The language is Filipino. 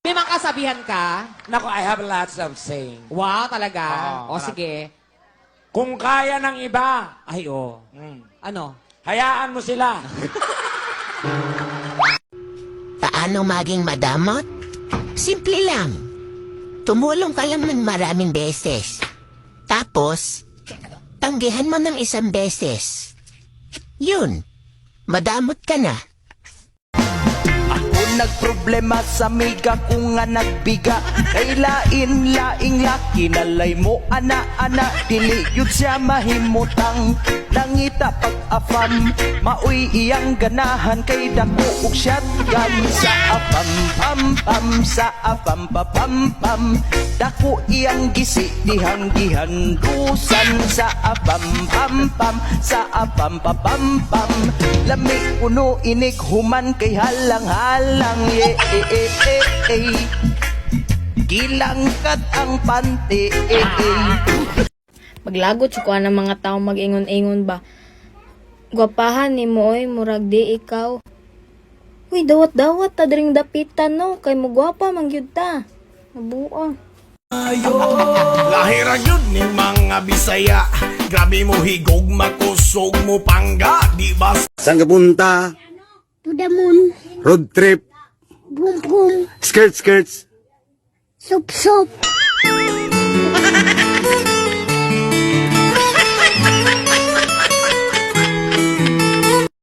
May mga kasabihan ka? Nako, I have lots of saying. Wow, talaga? Oo, O, sige. Kung kaya ng iba, Ay, o. Ano? hayaan mo sila. Paano maging madamot? Simple lang. Tumulong ka lang ng maraming beses. Tapos, tanggihan mo ng isang beses. Yun, madamot ka na. Ako nagproblema sa miga ko nga nagbiga. Kay lain-laing laki nalay mo ana-ana. Dili yun siya mahimutang nangita pag-afam. Maoy iyang ganahan kay dako ug shotgun. Sa apam-pam-pam, sa apam-papam-pam. Dako iyang gisi dihang gihandusan. Sa apam-pam-pam, sa apam-papam-pam. Lami kuno inig human kay halang-halang. Gilangkat ang panty. Maglagot sa kuha ng mga tao mag-ingon-ingon ba. Gwapahan ni mo oy, murag di ikaw. Uy, dawat-dawat ta dring dapitan no, kay mo gwapa mangyud ta. Nabuang. Lahira yun ni mga Bisaya. Grabe mo higog, makusog mo pangga, di ba? Saan ka punta? To the moon. Road trip? Boom boom. Skirts? Sup sup.